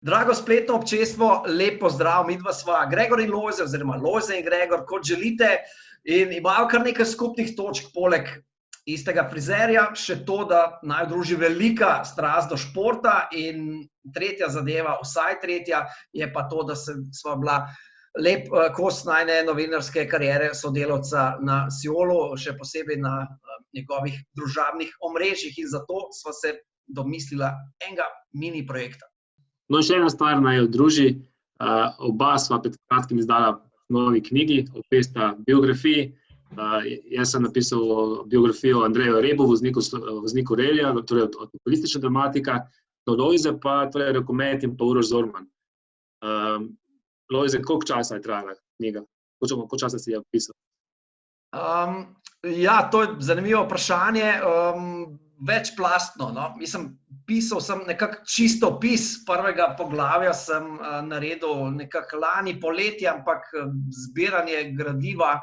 Drago spletno občestvo, lep pozdrav, midva sva Gregor in Lojze, oziroma Lojze in Gregor, kot želite, in imajo kar nekaj skupnih točk, poleg istega frizerja, še to, da naju druži velika strast do športa in tretja zadeva, vsaj tretja, je pa to, da sva bila lep kos najine novinarske kariere sodelavca na Siolu, še posebej na njegovih družabnih omrežjih, in zato sva se domislila enega mini projekta. No, še ena stvar naj jo druži. Oba sva pred kratkim izdala novi knjigi, obe sta biografiji. Jaz sem napisal biografijo o Andreju Rebu, vozniku relija, torej alkoholistična dramatika, Lojze pa torej rokomet in pa Uroš Zorman. Lojze, koliko časa je trajala knjiga? Koliko časa si jo pisal? Ja, to je zanimivo vprašanje. Večplastno, no. Mislim, pisal sem nekako čistopis prvega poglavja sem naredil nekako lani poleti, ampak zbiranje gradiva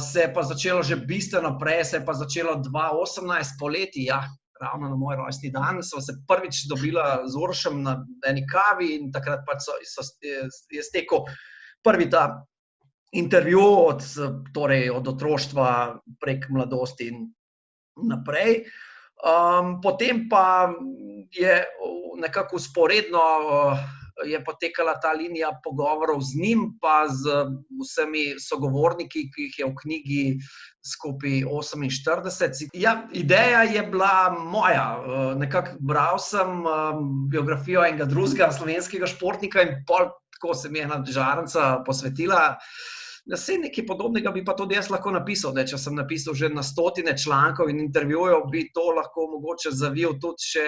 se je pa začelo že bistveno prej, se je pa začelo 2018 poleti, ja, ravno na moj rojstni dan, sva se prvič dobila z Urošem na eni kavi in takrat pač je stekel prvi ta intervju od otroštva prek mladosti in naprej. Potem pa je nekako vzporedno je potekala ta linija pogovorov z njim, pa z vsemi sogovorniki, ki jih je v knjigi skupaj 48. Ja, ideja je bila moja. Nekako bral sem biografijo enega drugega slovenskega športnika in pol tako se mi je ena žarnica posvetila. Saj nekaj podobnega bi pa tudi jaz lahko napisal, če sem napisal že na stotine člankov in intervjujev, bi to lahko mogoče zavil tudi še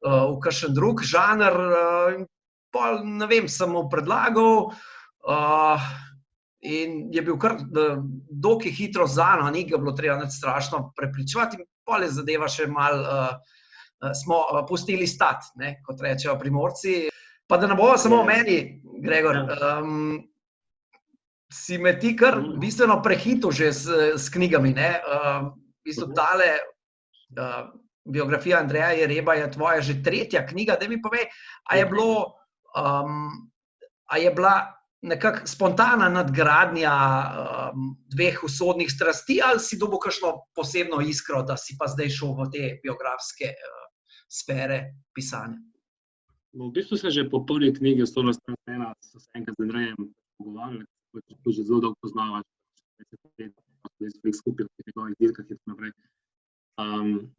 v kakšen drug žanr. Pol, ne vem, sem mu predlagal in je bil kar dokaj hitro zano, ni ga bilo treba nič strašno prepričevati in pol je zadeva še malo smo pustili stati, ne, kot rečejo Primorci. Pa da ne bo samo o meni, Gregor, si me ti kar bistveno prehitil že s knjigami, ne. V bistvu tale biografija Andreja Jereba je tvoja že tretja knjiga. Daj mi povej, a je bila nekako spontana nadgradnja dveh usodnih strasti ali si dobil kakšno posebno iskro, da si pa zdaj šel v te biografske sfere pisanja? V bistvu se že po prvi knjigi Usodna strast ena so se enkrat z Andrejem pogovarjali, to že zelo dolgo poznavaš, skupaj v njegovih dirkah in tako naprej.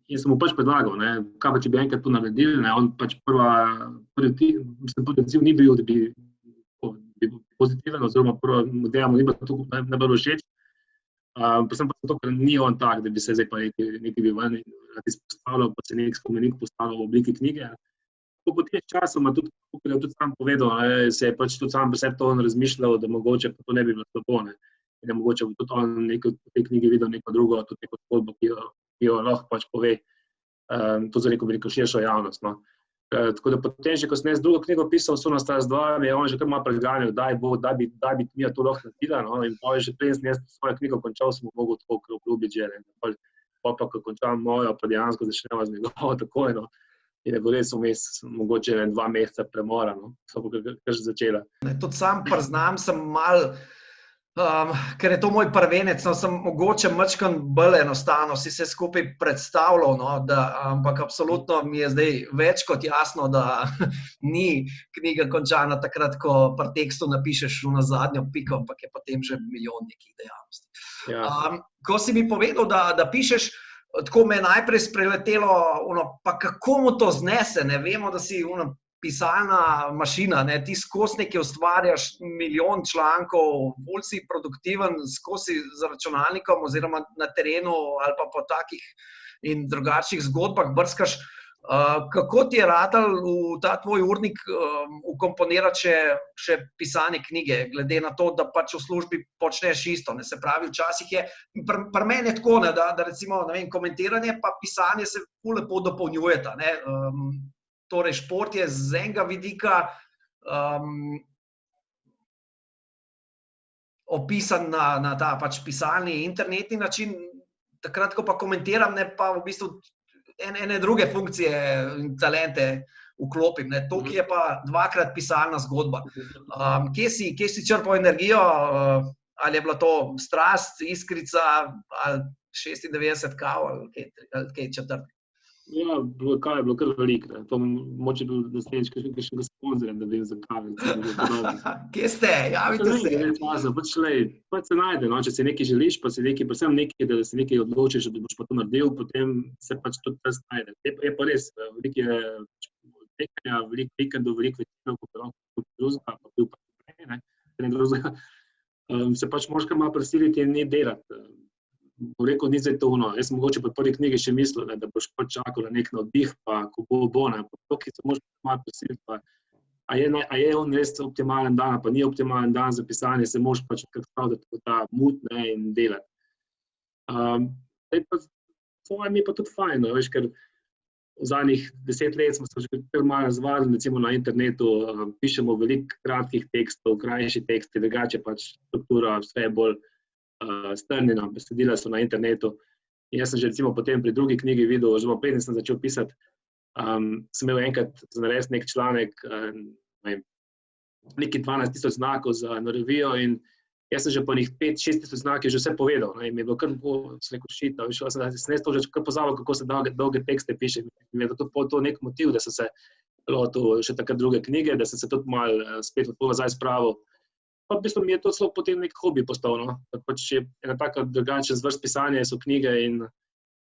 In sem mu pač predlagal, ne, kaj pa če bi enkrat to naredili, ne, on pač prvi odziv ni bil, da bi bil pozitiven, oziroma ideja mu ni bila tako najbolj všeč. Predvsem pa zato, ker ni on tak, da bi se zdaj pa nekaj bi ven izpostavljal, pa se nek spomenik postavil v obliki knjige. Po tem časoma, tudi sam povedal, se je pač tudi sam pri sebi to on razmišljal, da mogoče pa to ne bi bilo slabo, ne. Da mogoče bo tudi on v tej knjigi videl neko drugo, tudi neko zgodbo, ki jo lahko pač pove, to za neko širšo javnost, no. Tako da potem, že ko sem jaz drugo knjigo pisal, Usodna strast 2, me je on že kar malo preganjal, da bi knjiga to lahko naredila, no, in potem že preden sem jaz svojo knjigo končal, sem mogel tako obljubiti že, ne. Pa ko končam mojo, pa dejansko začneva z njegovo takoj, no. In je bilo res vmes mogoče 2 meseca premora, no, so pa kar že začela. Tudi sam priznam, sem malo, ker je to moj prvenec, no, sem mogoče majčkeno bolj enostavno si se skupaj predstavljal, no, ampak absolutno mi je zdaj več kot jasno, da ni knjiga končana takrat, ko pri tekstu napišeš na zadnjo piko, ampak je potem že milijon nekih dejavnosti. Ja. Ko si mi povedal, da pišeš, tako me je najprej spreletelo, pa kako mu to znese, ne, vemo, da si pisalna mašina, ne, ti skozi nekaj ustvarjaš milijon člankov, bolj si produktiven, skozi z računalnikom oziroma na terenu ali pa po takih in drugačnih zgodbah brskaš. Kako ti je ratalo v ta tvoj urnik vkomponirati še pisanje knjige, glede na to, da pač v službi počneš isto, ne, se pravi, včasih je, pri meni je tako, ne, da recimo, ne vem, komentiranje pa pisanje se ful lepo dopolnjujeta, ne. Torej, šport je z enega vidika opisan na ta pač pisalni internetni način, takrat, ko pa komentiram, ne, pa v bistvu ene druge funkcije in talente vklopim. Tukaj je pa dvakrat pisalna zgodba. Kje si črpal energijo? Ali je bila to strast, iskrica, ali 96 kav, ali kaj četrt? Ja, kaj je bilo kar veliko. To moče bil naslednjič kakšnega sponzorja, da vem za kave. Kje ste? Javite se. Pač se najde, no? Če si nekaj želiš, pa si nekaj, predvsem nekaj, da si nekaj odločiš, da boš pa to naredil, potem se pač tudi čas najde. Je pa res, veliko je tekanja, veliko vikendov, veliko večinov, ko pa lahko drugega, pa bil pa drugega. Se pač moraš kar malo prisiliti in ni delati. Bo rekel, ni zdaj to ono. Jaz sem mogoče po prvi knjigi še mislil, da boš pač čakal na nek navdih, pa ko bo, ne. To, ki se moraš malo prisiliti, pa a je on res optimalen dan, pa ni optimalen dan za pisanje, se moraš pač spraviti v ta mood, ne, in delati. Mi je pa tudi fajn, no, veš, ker v zadnjih 10 let smo se že kar malo razvadili, recimo na internetu, pišemo veliko kratkih tekstov, krajši teksti, drugače pač struktura, vse je bolj strnjena, besedila so na internetu. In jaz sem že recimo potem pri drugi knjigi videl, že preden sem začel pisati, sem imel enkrat za narediti nek članek, nekaj 12,000 znakov za eno revijo in jaz sem že po njih 5-6 znakih že vse povedal. Ne, in mi je bilo kar šita, sem to že kar pozabil, kako se dolge tekste piše. In je to nek motiv, da sem se lotil še takrat druge knjige, da sem se tudi malo spet nazaj spravil. Pa v bistvu mi je to celo potem nek hobi postal, no. Pač je ena taka drugačna zvrst pisanja, so knjige in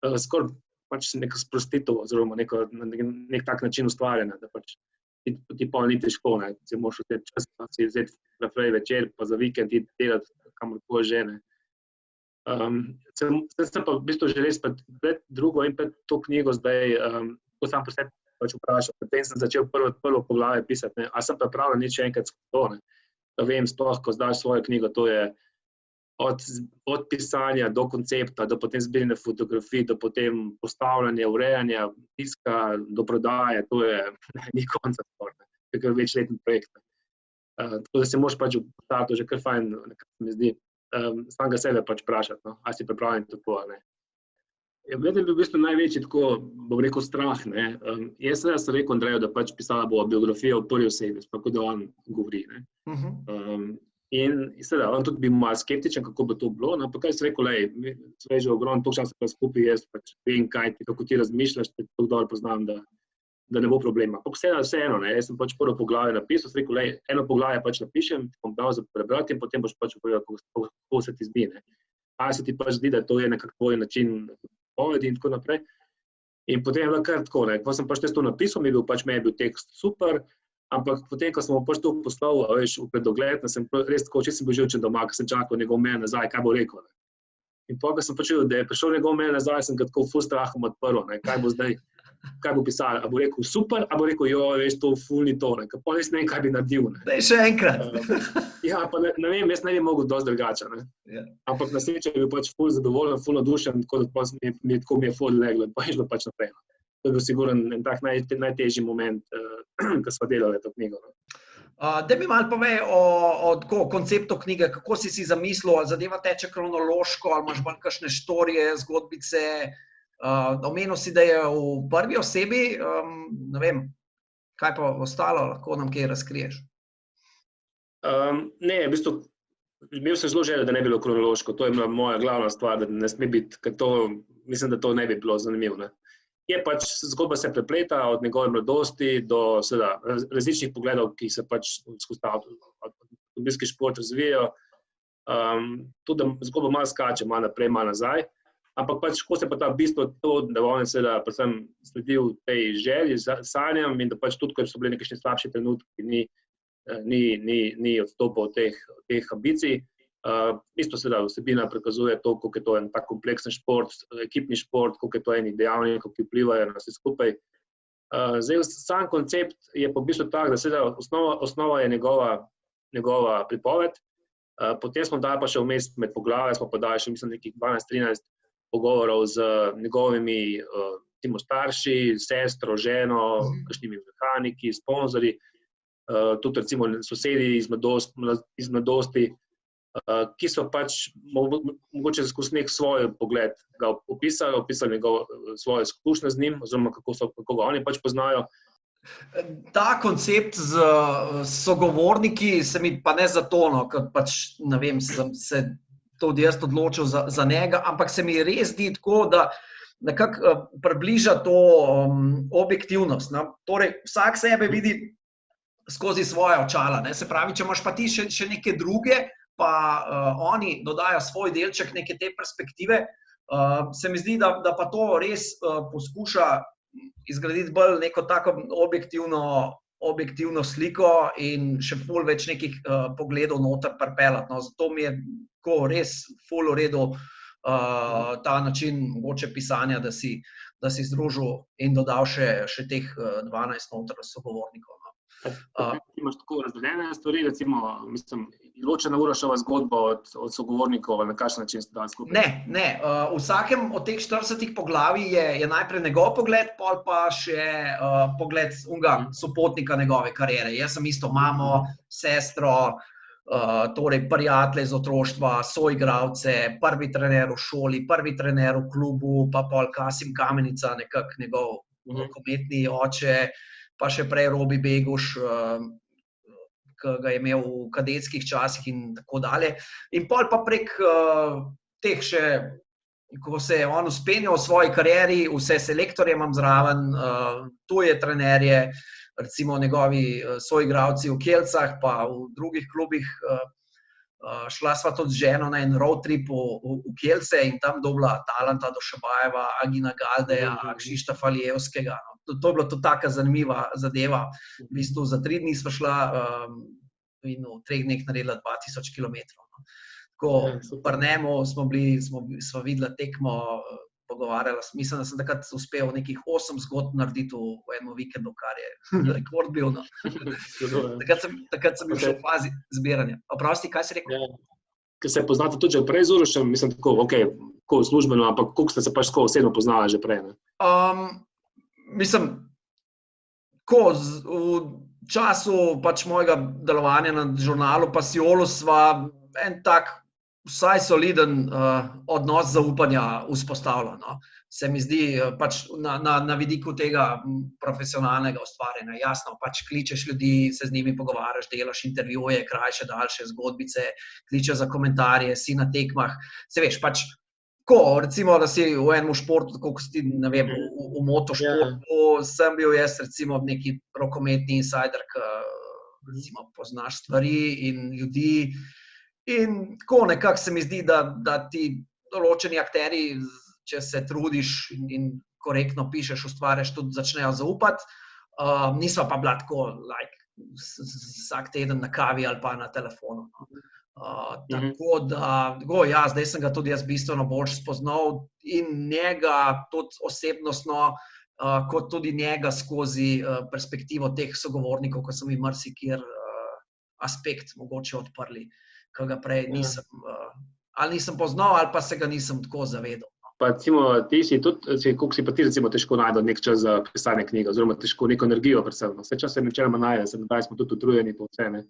skoraj pač neka sprostitev oziroma nek tak način ustvarjanja, da pač ti pol ni težko, ne. Si moraš v te čas si vzeti naprej večer, pa za vikend iti delati kamorkoli že, ne. Sem pa v bistvu že res pred drugo in pred to knjigo zdaj, ko sam pri sebi pač vprašal, potem sem začel prvo poglavje pisati, ne, a sem pripravljen nič še enkrat skozi to, ne. Da vem, sploh, ko zdaš svojo knjigo, to je od pisanja do koncepta, do potem zbiranja fotografij, do potem postavljanja, urejanja, tiska, do prodaje, to je ni konca skoraj, to je kar večletni projekt. Tako da se moraš pač vprašati, že kar fajn, nekako se mi zdi, samega sebe pač vprašati, no, ali si pripravljen tako, ali ne. Vedem bil v bistvu največji tako, bom rekel, strah, ne. Jaz sem rekel Andreju, da pač pisala bo biografijo v prvi osebi, tako da on govori, ne. In seveda, on tudi bi malo skeptičen, kako bo to bilo, no, pa kaj sem rekel, sve že ogromno, toliko časa pa skupaj, jaz pač vem, kako ti razmišljaš, te tako dobro poznam, da ne bo problema. Ampak vseeno, ne, jaz sem pač prvo poglavje napisal, sem rekel, eno poglavje pač napišem, bom dal za prebrati in potem boš pač povedal, kako se ti zdi, ne. Ali se ti pač zdi, da to je nekak tvoj način povedi in tako naprej. In potem je bilo kar tako, ne, ko sem pač to napisal, meni je bil tekst super, ampak potem, ko sem pač to poslal, veš, v predogled, sem res tako, če sem bil živčen doma, ko sem čakal njegov mail nazaj, kaj bo rekel, ne. In potem, ko sem počutil, da je prišel njegov mail nazaj, sem ga tako ful strahom odprl, ne, kaj bo zdaj, kaj bo pisal, a bo rekel super, a bo rekel, veš, to ful ni to, ne, ker potem res ne vem, kaj bi naredil, ne. Daj še enkrat. Ja, pa ne vem, jaz ne bi mogel dosti drugače, ne. Ja. Ampak na srečo je bil pač ful zadovoljen, ful navdušen, tako da mi je ful leglo, pa je šlo pač naprej. To je bil sigurno en tak najtežji moment, ko smo delali to knjigo. Da mi malo povej o konceptu knjige, kako si zamislil, ali zadeva teče kronološko, ali imaš bolj kakšne štorije, zgodbice. Omenil si, da je v prvi osebi, ne vem, kaj pa ostalo, lahko nam kaj razkriješ? Ne, v bistvu, imel sem zelo željo, da ne bi bilo kronološko, to je bila moja glavna stvar, da ne sme biti, ker to, mislim, da to ne bi bilo zanimivo, ne. Je pač, zgodba se prepleta od njegove mladosti do seveda različnih pogledov, ki se pač skozi ta avtomobilski šport razvijajo. Tudi, da zgodba malo skače, malo naprej, malo nazaj, ampak pač, ko se pa ta bistvo to, da on seveda predvsem sledil tej želji, sanjam in da pač tudi, ko so bili nekaj slabši trenutki, ni odstopal od teh ambicij. Isto seveda vsebina prikazuje to, koliko je to en tak kompleksen šport, ekipni šport, koliko je to enih dejavnikov, ki vplivajo na vse skupaj. Zdaj, sam koncept je pa v bistvu tak, da seveda osnova je njegova pripoved, potem smo dali pa še vmes med poglavje, smo pa dali še, mislim, nekih 12-13 pogovorov z njegovimi starši, sestro, ženo, kakšnimi mehaniki, sponzorji, tudi recimo sosedi iz mladosti, ki so pač mogoče skozi nek svoj pogled ga opisali svoje izkušnje z njim, oziroma kako ga oni pač poznajo. Ta koncept z sogovorniki se mi pa ne zato, no, ker pač, ne vem, sem se tudi jaz odločil za njega, ampak se mi res zdi tako, da nekako približa to objektivnost. No. Torej, vsak sebe vidi skozi svoje očala. Ne. Se pravi, če imaš pa ti še neke druge, pa oni dodajo svoj delček neke te perspektive, se mi zdi, da pa to res poskuša izgraditi bolj neko tako objektivno sliko in še ful več nekih pogledov noter pripeljati. No. Zato mi je tako res ful v redu ta način mogoče pisanja, da si združil in dodal še teh 12 noter sogovornikov. Imaš tako razdeljene stvari, recimo, mislim, ločena Uroševa zgodba od sogovornikov, na kakšen način ste dali skupaj? Ne. V vsakem od teh 40 poglavij je najprej njegov pogled, pol pa še pogled sopotnika njegove kariere. Jaz sem isto mamo, sestro, torej prijatelje iz otroštva, soigralce, prvi trener v šoli, prvi trener v klubu, pa pol Kasim Kamenica, nekako njegov rokometni oče, pa še prej Robi Beguš, ki ga je imel v kadetskih časih in tako dalje. In pol pa prek teh še, ko se je on uspenjal v svoji karieri, vse selektorje imam zraven, tuje trenerje, recimo njegovi soigralci v Kielcah, pa v drugih klubih. Šla sva tudi z ženo na en road trip v Kielce in tam dobila Talanta Došabajeva, Agina Galdeja, Kšištofa Lijevskega. To je bila tudi taka zanimiva zadeva. V bistvu za 3 dni sva šla in v 3 dneh naredila 2000 kilometrov. Tako pri njemu sva videla tekmo, pogovarjala. Mislim, da sem takrat uspel nekih 8 zgodb narediti v enem vikendu, kar je rekord bil. No. Takrat sem bil še v fazi zbiranja. Oprosti, kaj si rekel? Ker se poznate tudi že prej z Urošem, mislim tako, tako službeno, ampak koliko ste se pač tako osebno poznala že prej? Ne? Mislim, v času pač mojega delovanja na žurnalu Pasiolu sva en tak vsaj soliden odnos zaupanja vzpostavlja. No. Se mi zdi pač na vidiku tega profesionalnega ustvarjanja. Jasno, pač kličeš ljudi, se z njimi pogovarjaš, delaš intervjuje, krajše, daljše zgodbice, kličeš za komentarje, si na tekmah. Se veš, pač ko, recimo, da si v enem športu, tako kot si, ne vem, v motošportu, sem bil jaz recimo neki rokometni insider, ki recimo poznaš stvari in ljudi. In tako nekako se mi zdi, da ti določeni akterji, če se trudiš in korektno pišeš, ustvarjaš, tudi začnejo zaupati. Nisva pa bila tako, vsak teden na kavi ali pa na telefonu. Tako da, ja, zdaj sem ga tudi jaz bistveno bolj spoznal in njega tudi osebnostno, kot tudi njega skozi perspektivo teh sogovornikov, ko so mi marsikjer aspekt mogoče odprli, ki ga prej nisem poznal ali pa se ga nisem tako zavedal. Pa recimo, ti si tudi, koliko si pa ti recimo težko najde nek čas za pisanje knjige, oziroma težko neko energijo predvsem. Vse čas se načeloma najde, sedaj smo tudi utrujeni po vse, ne?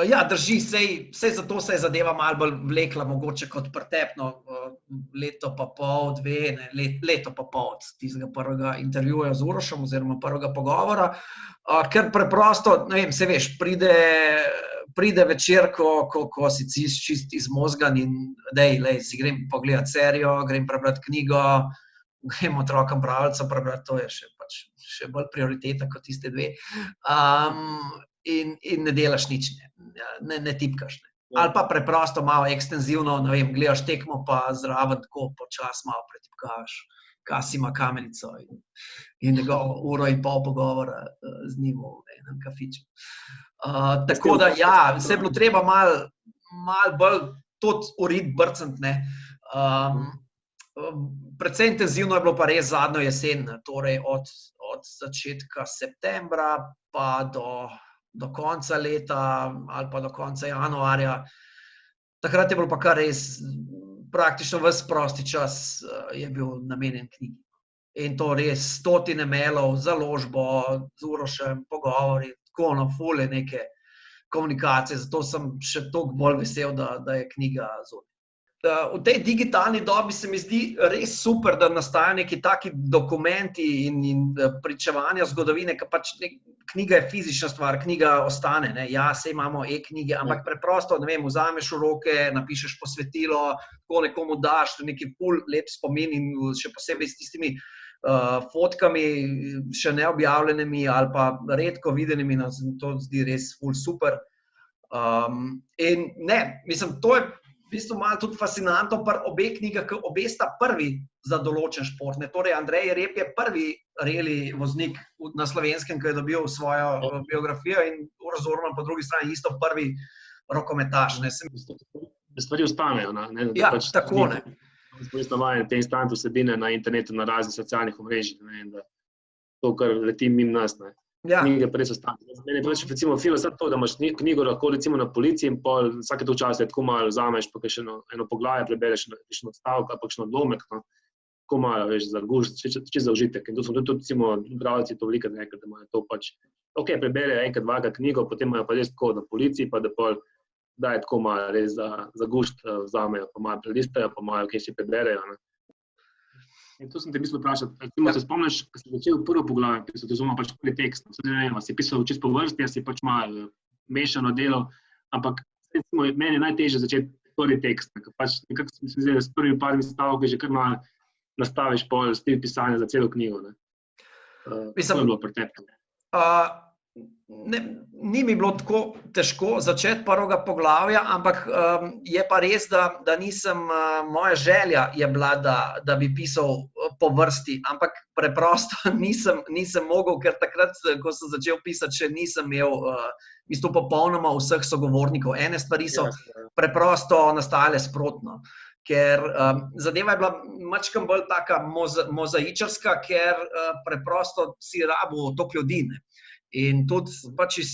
Ja, drži, sej zato se je zadeva malo bolj vlekla, mogoče kot pretepno, leto pa pol, 2, leto pa pol od tistega prvega intervjuja z Urošem oziroma prvega pogovora, ker preprosto, ne vem, se veš, pride večer, ko si čist izmozgan in si grem pogledati serijo, grem prebrati knjigo, grem otrokom pravljico prebrati, to je še bolj prioriteta kot tiste 2. In ne delaš nič, ne tipkaš. Ali pa preprosto malo ekstenzivno, ne vem, gledaš tekmo pa zraven tako počas malo pretipkavaš Kasima Kamenico in njegov 1,5 ure pogovora z njim v enem kafiču. Tako da, ja, se je bilo treba malo bolj tudi v rit brcniti, ne. Precej intenzivno je bilo pa res zadnjo jesen, torej od začetka septembra pa do konca leta ali pa do konca januarja. Takrat je bilo pa kar res, praktično ves prosti čas je bil namenjen knjigi. In to res 100 mailov, založbo, z Urošem, pogovori, tako ful neke komunikacije, zato sem še toliko bolj vesel, da je knjiga zunaj. v tej digitalni dobi se mi zdi res super, da nastajajo neki taki dokumenti in pričevanja zgodovine, ker pač knjiga je fizična stvar, knjiga ostane. Ne? Ja, saj imamo e-knjige, ampak preprosto, ne vem, vzameš v roke, napišeš posvetilo, tako nekomu daš, neki ful lep spomin in še posebej s tistimi fotkami, še neobjavljenimi ali pa redko videnimi, no, to zdi res ful super. In ne, mislim, to je v bistvu malo tudi fascinantno pri obeh knjigah, ker obe sta prvi za določen šport. Torej, Andrej Rep je prvi reli voznik na Slovenskem, ki je dobil svojo biografijo in Uroš Zorman po drugi strani isto prvi rokometaš. Stvari ostanejo. Ja, tako ne. Smo navajeni te instante vsebine na internetu, na raznih socialnih omrežjih, da to, kar leti mimo nas, Ja. Knjige pa res ostane. Meni je recimo film vse to, da imaš knjigo lahko recimo na policiji in pol vsake to čas tako malo vzameš, pa še eno poglavje prebereš, še odstavek, pa še odlomek, tako malo, veš, za gušt, čisto za užitek. In to smo tudi recimo bralci to veliko nekaj, da imajo to pač, preberejo enkrat, dvakrat knjigo, potem imajo pa res tako na policiji, pa da pol da je tako malo res za gušt vzamejo, pa malo prelistajo, pa malo kaj si preberejo. In to sem te mislil vprašati. Recimo, se spomniš, ko si začel prvo poglavje pisati, oziroma pač prvi tekst, si pisal čisto po vrsti, si pač malo mešano delo, ampak recimo, meni je najtežje začeti prvi tekst, ker pač nekako sem se zdaj s prvimi parmi stavki že kar malo nastaviš pol stil pisanja za celo knjigo. To je bilo pri tebi. Ni mi bilo tako težko začeti prvega poglavja, ampak je pa res, da nisem, moja želja je bila, da bi pisal po vrsti, ampak preprosto nisem mogel, ker takrat, ko sem začel pisati, še nisem imel v bistvu popolnoma vseh sogovornikov. Ene stvari so preprosto nastajale sprotno, ker zadeva je bila mačkam bolj taka mozaičarska, ker preprosto si rabil toliko ljudi. In tudi pač iz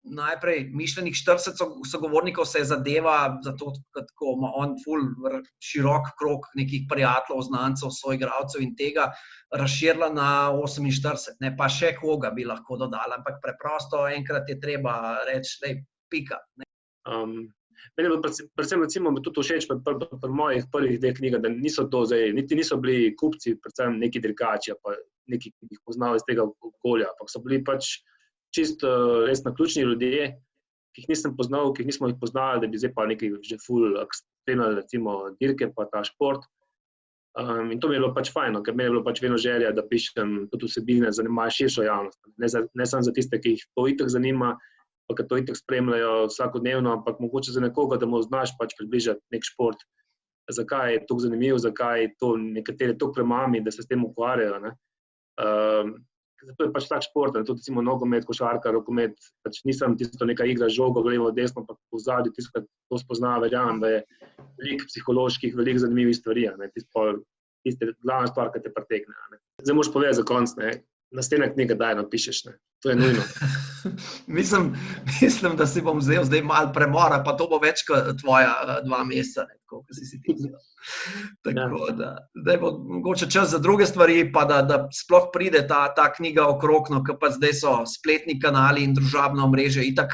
najprej mišljenih 40 sogovornikov se je zadeva, zato tako ima on ful širok krog nekih prijateljev, znancev, soigralcev in tega razširila na 48, ne, pa še koga bi lahko dodala, ampak preprosto enkrat je treba reči, lej, pika. Meni je predvsem recimo tudi všeč pri mojih prvih dveh knjigah, da niso to zdaj, niti niso bili kupci, predvsem neki dirkači, pa neki, ki jih poznal iz tega okolja, ampak so bili pač čisto res naključni ljudje, ki jih nisem poznal, ki jih nismo jih poznali, da bi zdaj pa neki že ful spremljali recimo dirke pa ta šport. In to mi je bilo pač fajno, ker meni je bilo pač vedno želja, da pišem tudi vsebine za malo širšo javnost. Ne samo za tiste, ki jih to itak zanima, pa ki to itak spremljajo vsakodnevno, ampak mogoče za nekoga, da mu znaš pač približati nek šport, zakaj je toliko zanimiv, zakaj je to nekateri toliko premami, da se s tem ukvarjajo. Zato je pač tak šport, tudi recimo nogomet, košarka, rokomet, pač nisem tisto neka igra žogo, levo, desno, pa v zadju tisto, to spoznava, verjamem, da je veliko psiholoških, veliko zanimivih stvari, tiste glavna stvar, ki te pritegne. Zdaj moraš povedati za konc, naslednja knjiga daj napišeš, to je nujno. Mislim, da si bom vzel zdaj malo premora, pa to bo več kot tvoja 2 meseca, tako, ko si ti vzel. Tako da, zdaj bo mogoče čas za druge stvari, pa da sploh pride ta knjiga okrog, ker pa zdaj so spletni kanali in družabno omrežje itak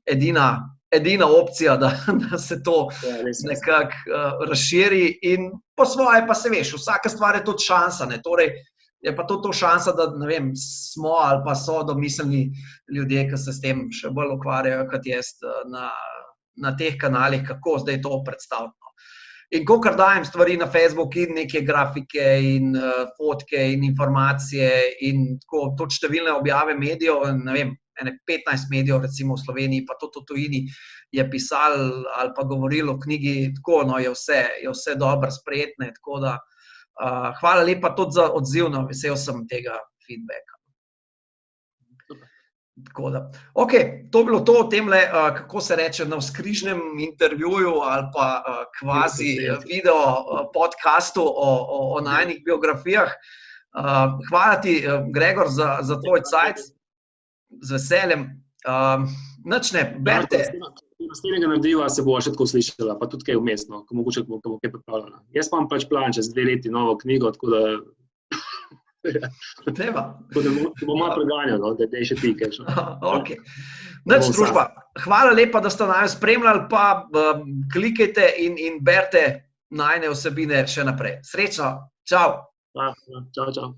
edina opcija, da se to nekako razširi in po svoje pa se veš, vsaka stvar je tudi šansa, torej je pa to šansa, da ne vem, smo ali pa so domiselni ljudje, ki se s tem še bolj ukvarjajo kot jaz na teh kanalih, kako zdaj to predstaviti. In kolikor dajem stvari na Facebook in neke grafike in fotke in informacije in tako tudi številne objave medijev, ne vem, 15 medijev recimo v Sloveniji, pa tudi v tujini je pisal ali pa govoril o knjigi, tako je vse dobro sprejetne, tako da hvala lepa tudi za odziv, vesel sem tega feedbacka. Tako da, to je bilo to o temle, kako se reče, navzkrižnem intervjuju ali pa kvazi video podcastu o najinih biografijah. Hvala ti, Gregor, za tvoj cajt, z veseljem. Nič ne, berite. Naslednjega narediva se bo še tako slišala, pa tudi kaj vmesno, ko mogoče bo kaj pripravljena. Jaz imam pač plan čez 2 leti novo knjigo, tako da Deva. Tako da bom malo preganjal, no, da je še ti, kaj še. Okay. Nič, družba. Hvala lepa, da ste naju spremljali, pa klikajte in berite najine vsebine še naprej. Srečno, čau! Čau.